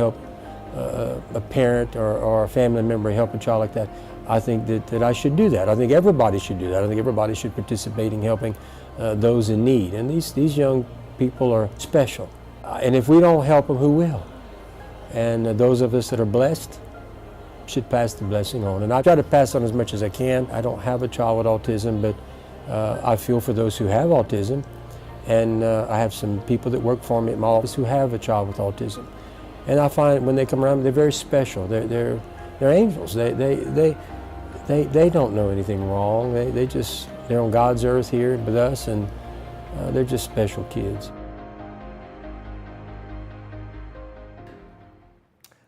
help a parent or a family member help a child like that, I think that I should do that. I think everybody should do that. I think everybody should participate in helping those in need. And these young people are special. And if we don't help them, who will? And those of us that are blessed should pass the blessing on. And I try to pass on as much as I can. I don't have a child with autism, but I feel for those who have autism. And I have some people that work for me at my office who have a child with autism. And I find when they come around, they're very special. They're angels. They don't know anything wrong. They're on God's earth here with us, and they're just special kids.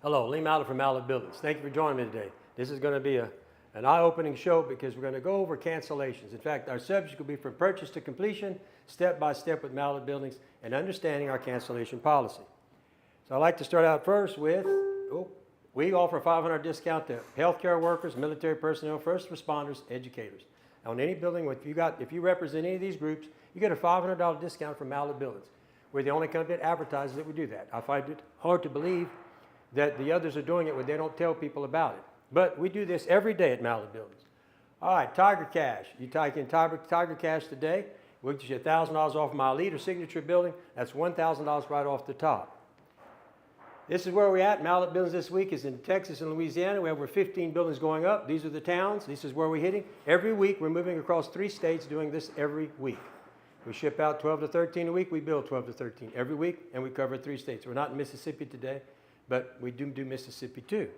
Hello, Lee Mallett from Mallett Buildings. Thank you for joining me today. This is going to be an eye-opening show because we're going to go over cancellations. In fact, our subject will be from purchase to completion, step by step with Mallett Buildings, and understanding our cancellation policy. So I'd like to start out first with, we offer a $500 discount to healthcare workers, military personnel, first responders, educators. On any building, if you represent any of these groups, you get a $500 discount from Mallett Buildings. We're the only company that advertises that we do that. I find it hard to believe that the others are doing it when they don't tell people about it. But we do this every day at Mallett Buildings. All right, Tiger Cash. You type in Tiger Cash today, we'll get you $1,000 off my Elite or Signature building. That's $1,000 right off the top. This is where we're at. Mallett Buildings this week is in Texas and Louisiana. We have over 15 buildings going up. These are the towns. This is where we're hitting. Every week, we're moving across 3 states doing this every week. We ship out 12 to 13 a week. We build 12 to 13 every week, and we cover 3 states. We're not in Mississippi today, but we do Mississippi too.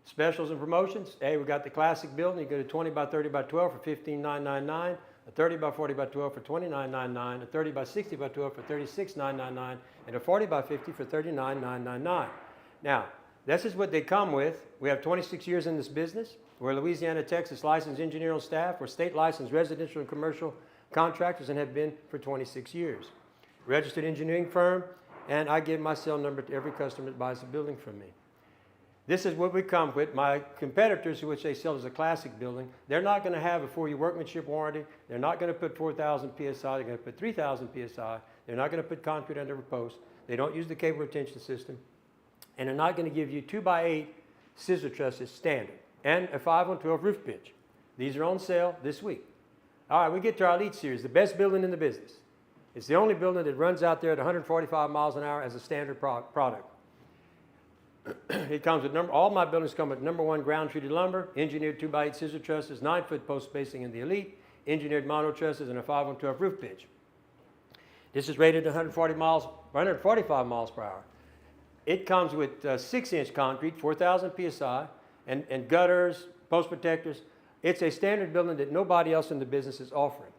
Specials and promotions. Hey, we got the classic building. You go to 20 by 30 by 12 for $15,999, a 30 by 40 by 12 for $29,999, a 30 by 60 by 12 for $36,999, and a 40 by 50 for $39,999. Now, this is what they come with. We have 26 years in this business. We're Louisiana, Texas licensed engineer on staff. We're state licensed residential and commercial contractors and have been for 26 years. Registered engineering firm, and I give my cell number to every customer that buys a building from me. This is what we come with. My competitors, which they sell as a classic building, they're not going to have a 4-year workmanship warranty. They're not going to put 4,000 PSI. They're going to put 3,000 PSI. They're not going to put concrete under a post. They don't use the cable retention system. And they're not going to give you 2x8 scissor trusses standard and a 5-on-12 roof pitch. These are on sale this week. All right, we get to our Elite Series, the best building in the business. It's the only building that runs out there at 145 miles an hour as a standard product. It comes with all my buildings come with #1 ground treated lumber, engineered 2x8 scissor trusses, 9-foot post spacing in the Elite, engineered mono trusses, and a 5-on-12 roof pitch. This is rated 145 miles per hour. It comes with 6-inch concrete, 4,000 PSI, and gutters, post protectors. It's a standard building that nobody else in the business is offering.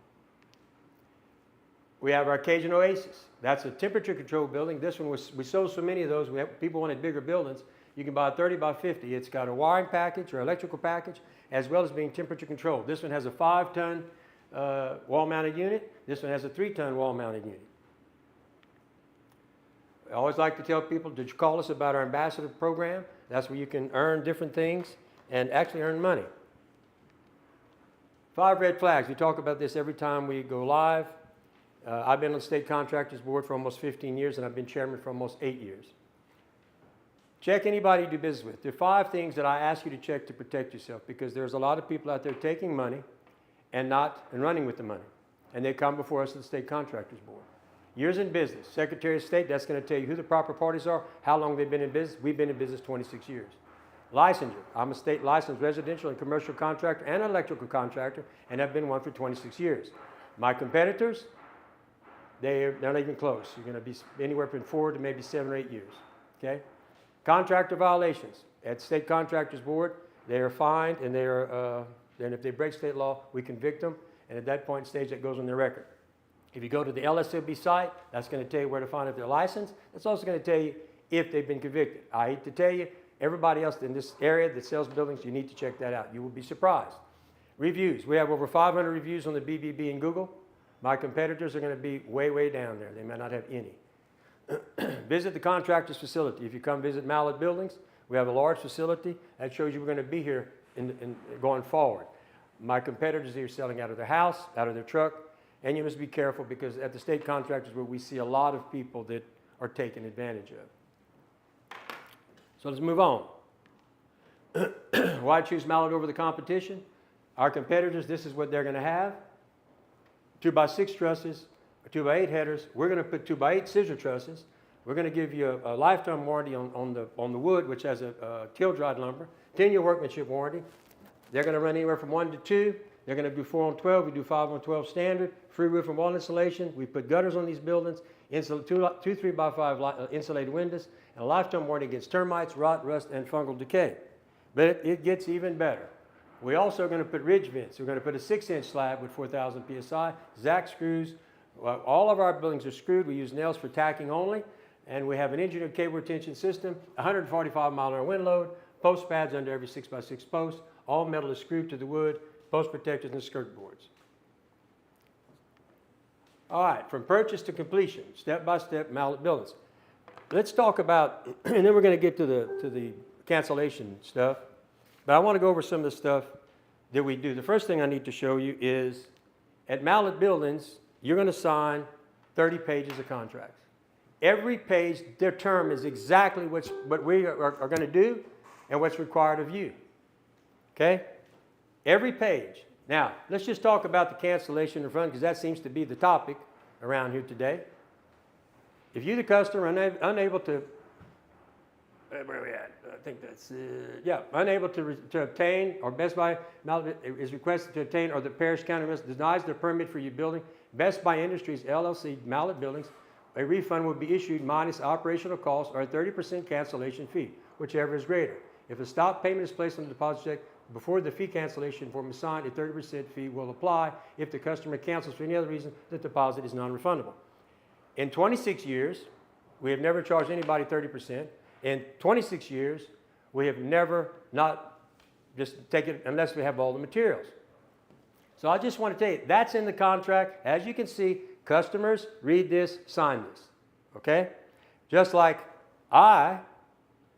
We have our Cajun Oasis. That's a temperature controlled building. This one, we sold so many of those, people wanted bigger buildings. You can buy a 30 by 50. It's got a wiring package or electrical package, as well as being temperature controlled. This one has a 5-ton wall-mounted unit. This one has a 3-ton wall-mounted unit. I always like to tell people to call us about our ambassador program. That's where you can earn different things and actually earn money. 5 red flags. We talk about this every time we go live. I've been on the State Contractors Board for almost 15 years, and I've been chairman for almost 8 years. Check anybody you do business with. There are 5 things that I ask you to check to protect yourself, because there's a lot of people out there taking money and running with the money. And they come before us at the State Contractors Board. Years in business. Secretary of State, that's going to tell you who the proper parties are, how long they've been in business. We've been in business 26 years. Licensure. I'm a state licensed residential and commercial contractor and an electrical contractor, and I've been one for 26 years. My competitors, they're not even close. You're going to be anywhere from 4 to maybe 7 or 8 years. Okay? Contractor violations. At State Contractors Board, they are fined, and then if they break state law, we convict them, and at that point stage, that goes on their record. If you go to the LSOB site, that's going to tell you where to find if they're licensed. It's also going to tell you if they've been convicted. I hate to tell you, everybody else in this area that sells buildings, you need to check that out. You will be surprised. Reviews. We have over 500 reviews on the BBB and Google. My competitors are going to be way, way down there. They may not have any. Visit the contractor's facility. If you come visit Mallett Buildings, we have a large facility. That shows you we're going to be here going forward. My competitors are selling out of their house, out of their truck, and you must be careful because at the State Contractors where we see a lot of people that are taken advantage of. So let's move on. Why choose Mallett over the competition? Our competitors, this is what they're going to have. 2x6 trusses, 2x8 headers. We're going to put 2x8 scissor trusses. We're going to give you a lifetime warranty on the wood, which has a till-dried lumber. 10-year workmanship warranty. They're going to run anywhere from 1 to 2. They're going to do 4 on 12. We do 5 on 12 standard. Free roof and wall insulation. We put gutters on these buildings. Two 3x5 insulated windows. And a lifetime warranty against termites, rot, rust, and fungal decay. But it gets even better. We also are going to put ridge vents. We're going to put a 6-inch slab with 4,000 psi, Zac screws. All of our buildings are screwed. We use nails for tacking only. And we have an engineered cable retention system, 145-mile-an-hour wind load, post pads under every 6x6 post. All metal is screwed to the wood, post protectors and skirt boards. All right, from purchase to completion, step-by-step Mallett buildings. Let's talk about, and then we're going to get to the cancellation stuff. But I want to go over some of the stuff that we do. The first thing I need to show you is at Mallett Buildings, you're going to sign 30 pages of contracts. Every page, their term is exactly what we are going to do and what's required of you. Okay? Every page. Now, let's just talk about the cancellation refund because that seems to be the topic around here today. If you, the customer, unable to, where are we at? I think that's, unable to obtain, or Best Buy is requested to obtain, or the parish county denies the permit for your building, Best Buy Industries, LLC, Mallett Buildings, a refund will be issued minus operational costs or a 30% cancellation fee, whichever is greater. If a stop payment is placed on the deposit check before the fee cancellation form is signed, a 30% fee will apply. If the customer cancels for any other reason, the deposit is non-refundable. In 26 years, we have never charged anybody 30%. In 26 years, we have never not just taken it unless we have all the materials. So I just want to tell you, that's in the contract. As you can see, customers read this, sign this, okay? Just like I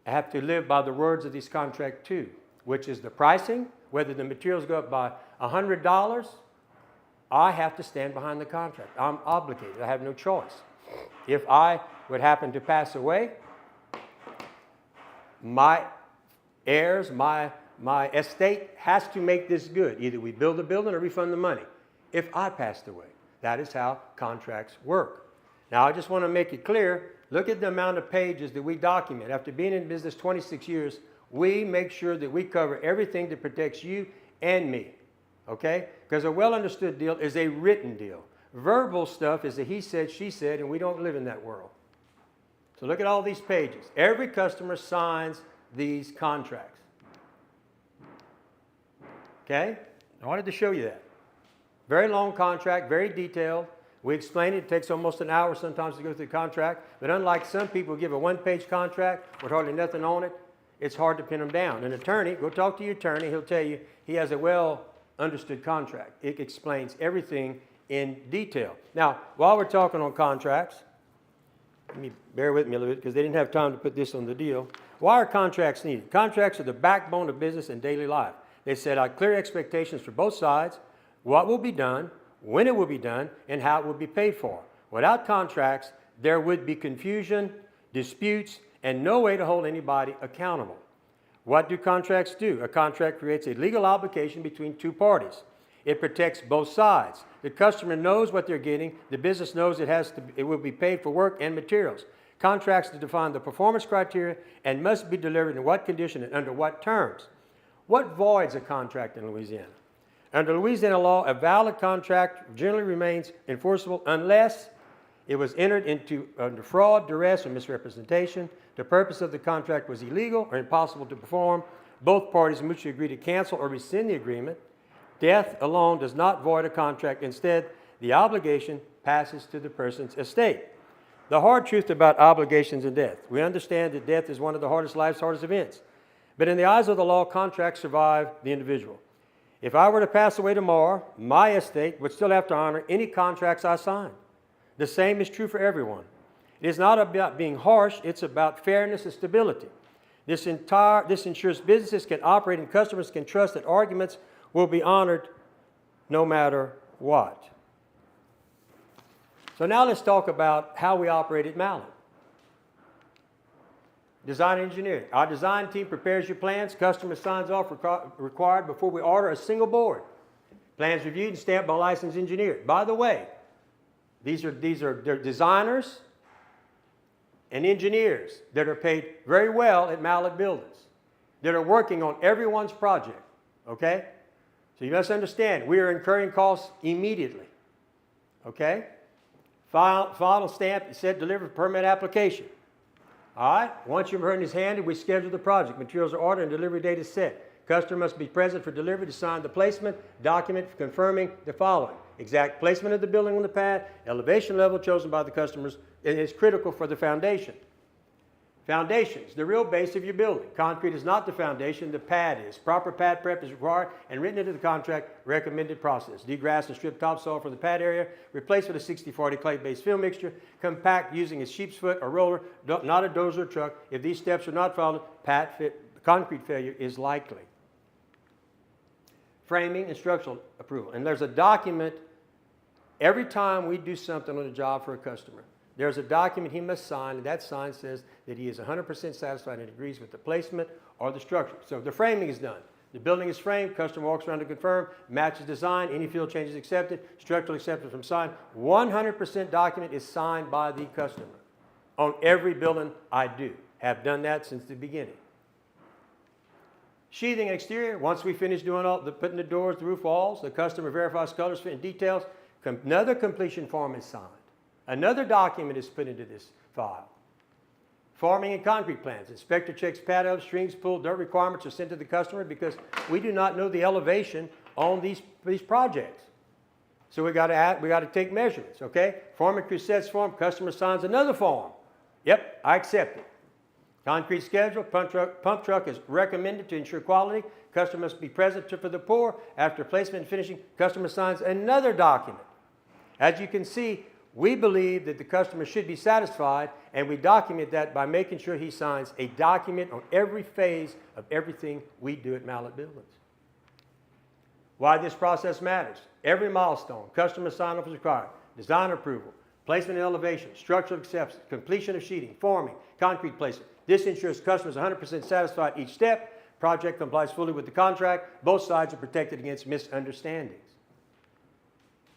have to live by the words of this contract too, which is the pricing, whether the materials go up by $100, I have to stand behind the contract. I'm obligated. I have no choice. If I would happen to pass away, my heirs, my estate has to make this good. Either we build the building or refund the money. If I passed away, that is how contracts work. Now, I just want to make it clear, look at the amount of pages that we document. After being in business 26 years, we make sure that we cover everything that protects you and me, okay? Because a well-understood deal is a written deal. Verbal stuff is a he said, she said, and we don't live in that world. So look at all these pages. Every customer signs these contracts. Okay? I wanted to show you that. Very long contract, very detailed. We explain it. It takes almost an hour sometimes to go through the contract. But unlike some people who give a one-page contract with hardly nothing on it, it's hard to pin them down. An attorney, go talk to your attorney. He'll tell you he has a well-understood contract. It explains everything in detail. Now, while we're talking on contracts, bear with me a little bit because they didn't have time to put this on the deal. Why are contracts needed? Contracts are the backbone of business and daily life. They set out clear expectations for both sides, what will be done, when it will be done, and how it will be paid for. Without contracts, there would be confusion, disputes, and no way to hold anybody accountable. What do contracts do? A contract creates a legal obligation between two parties. It protects both sides. The customer knows what they're getting. The business knows it will be paid for work and materials. Contracts define the performance criteria and must be delivered in what condition and under what terms. What voids a contract in Louisiana? Under Louisiana law, a valid contract generally remains enforceable unless it was entered into under fraud, duress, or misrepresentation. The purpose of the contract was illegal or impossible to perform. Both parties mutually agree to cancel or rescind the agreement. Death alone does not void a contract. Instead, the obligation passes to the person's estate. The hard truth about obligations and death. We understand that death is one of life's hardest events. But in the eyes of the law, contracts survive the individual. If I were to pass away tomorrow, my estate would still have to honor any contracts I signed. The same is true for everyone. It is not about being harsh, it's about fairness and stability. This ensures businesses can operate and customers can trust that arguments will be honored no matter what. So now let's talk about how we operate at Mallett. Design and engineering. Our design team prepares your plans. Customer signs off required before we order a single board. Plans reviewed and stamped by licensed engineer. By the way, they're designers and engineers that are paid very well at Mallett Buildings, that are working on everyone's project, okay? So you must understand, we are incurring costs immediately, okay? Final stamp, set delivered permit application. All right, once your permit is handed, we schedule the project. Materials are ordered and delivery date is set. Customer must be present for delivery to sign the placement document confirming the following: exact placement of the building on the pad, elevation level chosen by the customers, and is critical for the foundation. Foundations, the real base of your building. Concrete is not the foundation, the pad is. Proper pad prep is required and written into the contract recommended process. Degrass and strip topsoil from the pad area, replace with a 60-40 clay-based fill mixture, compact using a sheep's foot or roller, not a dozer or truck. If these steps are not followed, concrete failure is likely. Framing and structural approval. And there's a document every time we do something on a job for a customer. There's a document he must sign, and that sign says that he is 100% satisfied and agrees with the placement or the structure. So the framing is done. The building is framed, customer walks around to confirm, matches design, any field changes accepted, structural acceptance from sign. 100% document is signed by the customer on every building I do. Have done that since the beginning. Sheathing exterior, once we finish doing putting the doors, the roof walls, the customer verifies colors, fit, and details, another completion form is signed. Another document is put into this file. Forming and concrete plans. Inspector checks pad ups, strings pulled, dirt requirements are sent to the customer because we do not know the elevation on these projects. So we got to take measurements, okay? Foreman sets form, customer signs another form. Yep, I accept it. Concrete schedule, pump truck is recommended to ensure quality. Customer must be present for the pour. After placement and finishing, customer signs another document. As you can see, we believe that the customer should be satisfied, and we document that by making sure he signs a document on every phase of everything we do at Mallett Buildings. Why this process matters. Every milestone, customer sign-off is required. Design approval, placement and elevation, structural acceptance, completion of sheeting, forming, concrete placement. This ensures customers are 100% satisfied each step. Project complies fully with the contract. Both sides are protected against misunderstandings.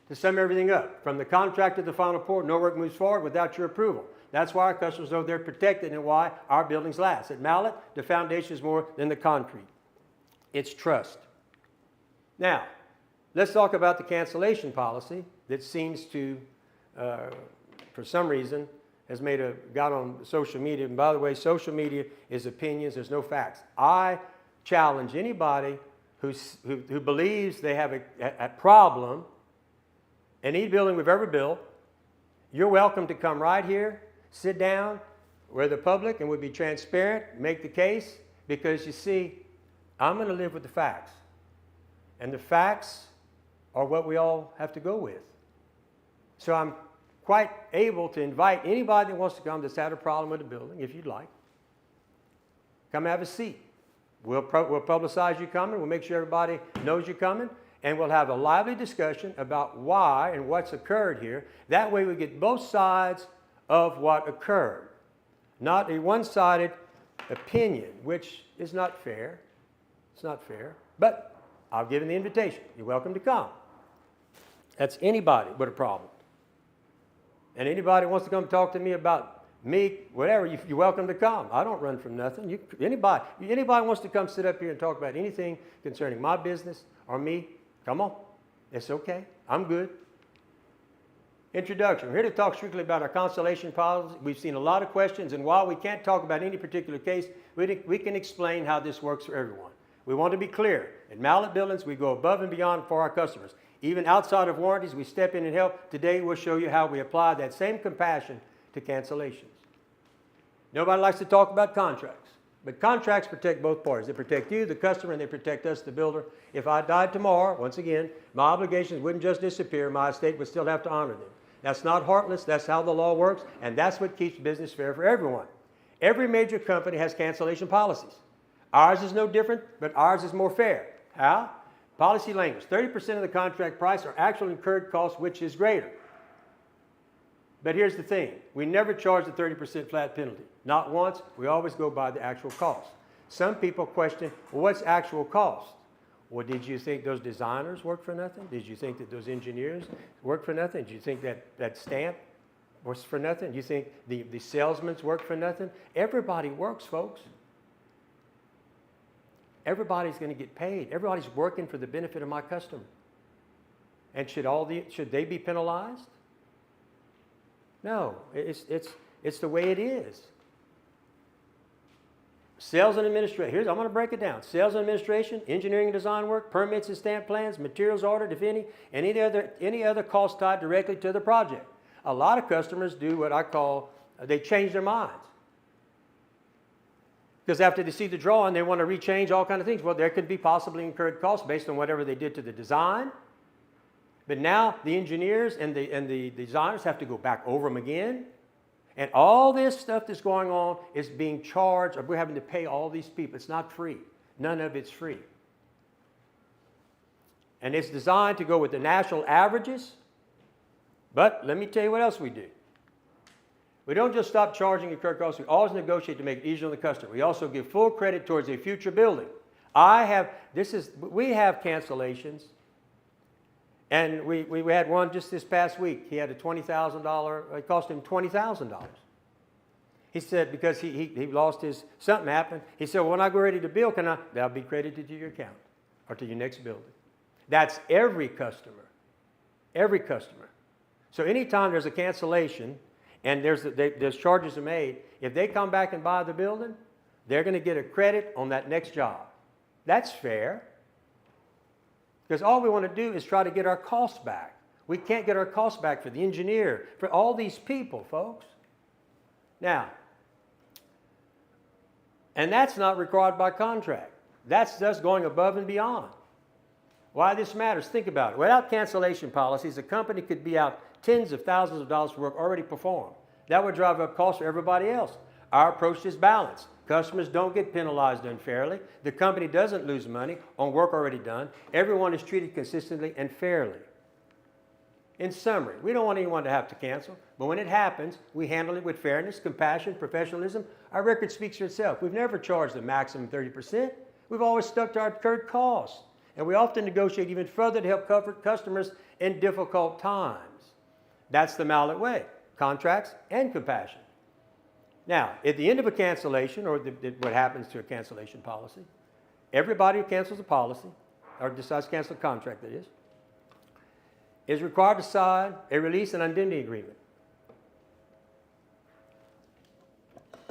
To sum everything up, from the contract to the final pour, no work moves forward without your approval. That's why our customers know they're protected and why our buildings last. At Mallett, the foundation is more than the concrete. It's trust. Now, let's talk about the cancellation policy that seems to, for some reason, has got on social media. And by the way, social media is opinions. There's no facts. I challenge anybody who believes they have a problem in any building we've ever built. You're welcome to come right here, sit down, we're the public, and we'll be transparent, make the case, because you see, I'm going to live with the facts. And the facts are what we all have to go with. So I'm quite able to invite anybody that wants to come that's had a problem with the building, if you'd like. Come have a seat. We'll publicize you coming. We'll make sure everybody knows you're coming. And we'll have a lively discussion about why and what's occurred here. That way we get both sides of what occurred. Not a one-sided opinion, which is not fair. It's not fair. But I've given the invitation. You're welcome to come. That's anybody with a problem. And anybody wants to come talk to me about me, whatever, you're welcome to come. I don't run from nothing. Anybody wants to come sit up here and talk about anything concerning my business or me, come on. It's okay. I'm good. Introduction. We're here to talk strictly about our Cancellation policy. We've seen a lot of questions, and while we can't talk about any particular case, we can explain how this works for everyone. We want to be clear. At Mallett Buildings, we go above and beyond for our customers. Even outside of warranties, we step in and help. Today, we'll show you how we apply that same compassion to cancellations. Nobody likes to talk about contracts, but contracts protect both parties. They protect you, the customer, and they protect us, the builder. If I died tomorrow, once again, my obligations wouldn't just disappear. My estate would still have to honor them. That's not heartless. That's how the law works, and that's what keeps business fair for everyone. Every major company has cancellation policies. Ours is no different, but ours is more fair. How? Policy language. 30% of the contract price are actual incurred costs, which is greater. But here's the thing. We never charge the 30% flat penalty. Not once. We always go by the actual cost. Some people question, well, what's actual cost? Well, did you think those designers work for nothing? Did you think that those engineers work for nothing? Did you think that that stamp was for nothing? Do you think the salesmen work for nothing? Everybody works, folks. Everybody's going to get paid. Everybody's working for the benefit of my customer. And should they be penalized? No, it's the way it is. Sales and administration. I'm going to break it down. Sales and administration, engineering and design work, permits and stamp plans, materials ordered, if any, and any other costs tied directly to the project. A lot of customers do what I call, they change their minds. Because after they see the drawing, they want to rechange all kinds of things. Well, there could be possibly incurred costs based on whatever they did to the design. But now the engineers and the designers have to go back over them again. And all this stuff that's going on is being charged, or we're having to pay all these people. It's not free. None of it's free. And it's designed to go with the national averages. But let me tell you what else we do. We don't just stop charging incurred costs. We always negotiate to make it easier on the customer. We also give full credit towards a future building. We have cancellations. And we had one just this past week. He had a $20,000, it cost him $20,000. He said, because he lost something happened. He said, well, when I go ready to bill, that'll be credited to your account or to your next building. That's every customer. Every customer. So anytime there's a cancellation and there's charges are made, if they come back and buy the building, they're going to get a credit on that next job. That's fair. Because all we want to do is try to get our costs back. We can't get our costs back for the engineer, for all these people, folks. Now, and that's not required by contract. That's just going above and beyond. Why this matters, think about it. Without cancellation policies, a company could be out tens of thousands of dollars for work already performed. That would drive up costs for everybody else. Our approach is balanced. Customers don't get penalized unfairly. The company doesn't lose money on work already done. Everyone is treated consistently and fairly. In summary, we don't want anyone to have to cancel, but when it happens, we handle it with fairness, compassion, professionalism. Our record speaks for itself. We've never charged the maximum 30%. We've always stuck to our incurred costs, and we often negotiate even further to help comfort customers in difficult times. That's the Mallett way, contracts and compassion. Now, at the end of a cancellation, or what happens to a cancellation policy, everybody who cancels a policy, or decides to cancel a contract, that is required to sign a release and indemnity agreement.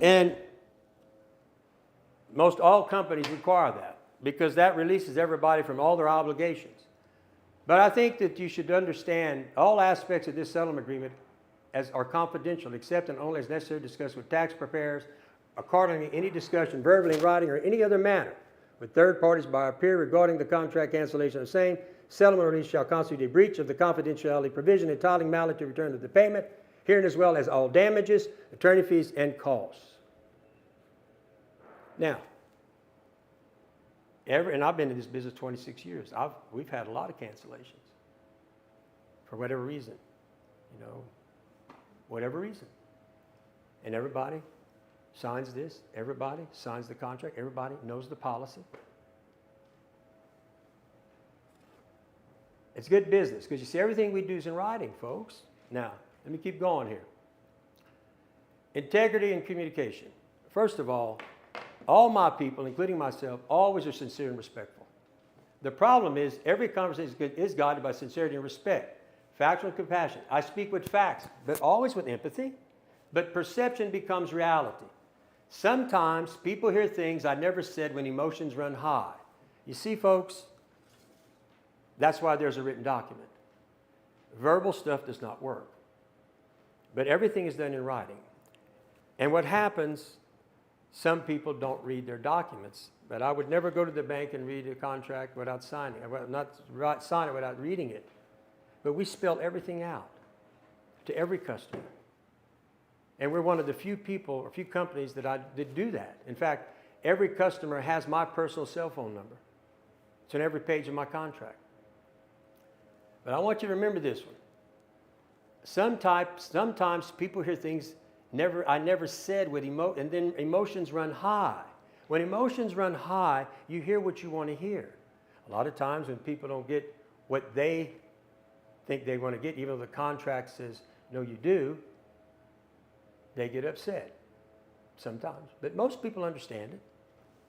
And most all companies require that, because that releases everybody from all their obligations. But I think that you should understand all aspects of this settlement agreement are confidential, except and only as necessary to discuss with tax preparers. Accordingly, any discussion, verbally, in writing, or any other manner with third parties by a peer regarding the contract cancellation of the same settlement release shall constitute a breach of the confidentiality provision entitling Mallett to return of the payment, herein as well as all damages, attorney fees, and costs. Now, and I've been in this business 26 years. We've had a lot of cancellations for whatever reason, whatever reason. And everybody signs this, everybody signs the contract, everybody knows the policy. It's good business, because you see, everything we do is in writing, folks. Now, let me keep going here. Integrity and communication. First of all my people, including myself, always are sincere and respectful. The problem is every conversation is guided by sincerity and respect. Factual and compassion. I speak with facts, but always with empathy. But perception becomes reality. Sometimes people hear things I never said when emotions run high. You see, folks, that's why there's a written document. Verbal stuff does not work. But everything is done in writing. And what happens, some people don't read their documents. But I would never go to the bank and read a contract without signing it. I would not sign it without reading it. But we spell everything out to every customer. And we're one of the few people or few companies that do that. In fact, every customer has my personal cell phone number. It's on every page of my contract. But I want you to remember this one. sometimes people hear things I never said with and then emotions run high. When emotions run high, you hear what you want to hear. A lot of times when people don't get what they think they want to get, even though the contract says, no, you do, they get upset sometimes. But most people understand it.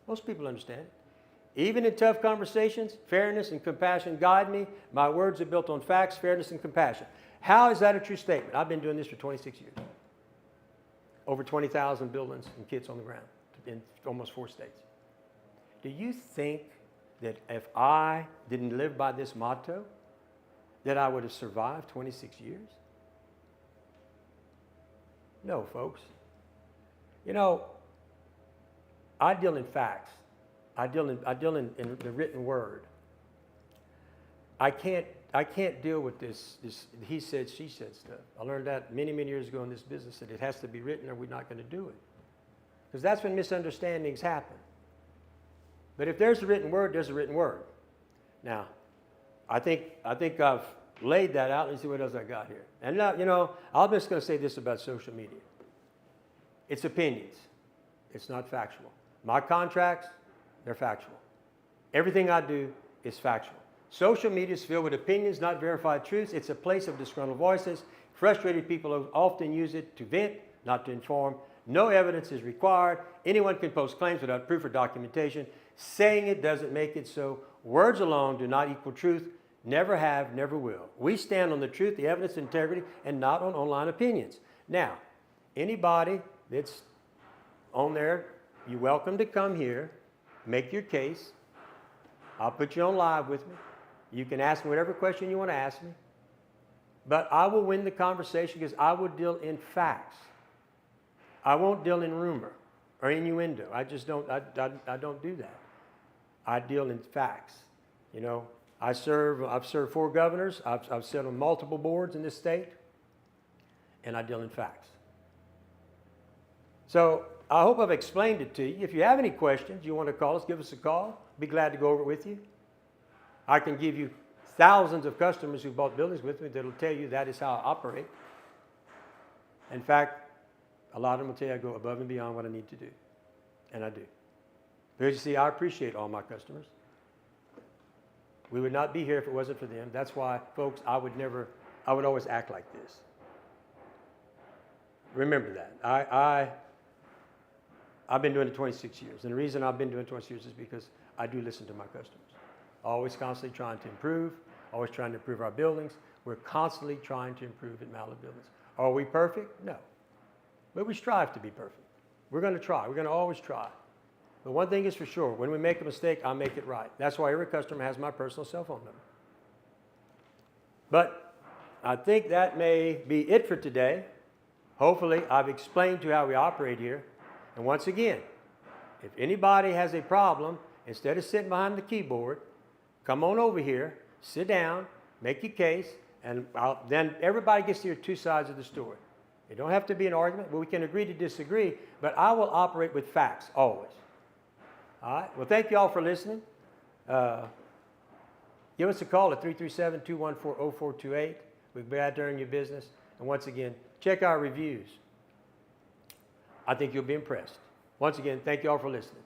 Most people understand it. Even in tough conversations, fairness and compassion guide me. My words are built on facts, fairness, and compassion. How is that a true statement? I've been doing this for 26 years. Over 20,000 buildings and kids on the ground in almost 4 states. Do you think that if I didn't live by this motto, that I would have survived 26 years? No, folks. You know, I deal in facts. I deal in the written word. I can't deal with this he said, she said stuff. I learned that many, many years ago in this business, that it has to be written or we're not going to do it. Because that's when misunderstandings happen. But if there's a written word, there's a written word. Now, I think I've laid that out. Let's see what else I got here. And now, you know, I'm just going to say this about social media. It's opinions. It's not factual. My contracts, they're factual. Everything I do is factual. Social media is filled with opinions, not verified truths. It's a place of disgruntled voices. Frustrated people often use it to vent, not to inform. No evidence is required. Anyone can post claims without proof or documentation. Saying it doesn't make it so. Words alone do not equal truth. Never have, never will. We stand on the truth, the evidence, integrity, and not on online opinions. Now, anybody that's on there, you're welcome to come here, make your case. I'll put you on live with me. You can ask me whatever question you want to ask me. But I will win the conversation because I will deal in facts. I won't deal in rumor or innuendo. I just don't, I don't do that. I deal in facts. You know, I've served 4 governors. I've sat on multiple boards in this state. And I deal in facts. So I hope I've explained it to you. If you have any questions, you want to call us, give us a call. Be glad to go over it with you. I can give you thousands of customers who bought buildings with me that will tell you that is how I operate. In fact, a lot of them will tell you I go above and beyond what I need to do. And I do. Because you see, I appreciate all my customers. We would not be here if it wasn't for them. That's why, folks, I would always act like this. Remember that. I've been doing it 26 years. And the reason I've been doing it 26 years is because I do listen to my customers. Always constantly trying to improve, always trying to improve our buildings. We're constantly trying to improve at Mallett Buildings. Are we perfect? No. But we strive to be perfect. We're going to try. We're going to always try. But one thing is for sure, when we make a mistake, I'll make it right. That's why every customer has my personal cell phone number. But I think that may be it for today. Hopefully, I've explained to you how we operate here. And once again, if anybody has a problem, instead of sitting behind the keyboard, come on over here, sit down, make your case, and then everybody gets to hear 2 sides of the story. It don't have to be an argument, but we can agree to disagree, but I will operate with facts, always. All right? Well, thank you all for listening. Give us a call at 337-214-0428. We'll be glad to earn your business. And once again, check our reviews. I think you'll be impressed. Once again, thank you all for listening.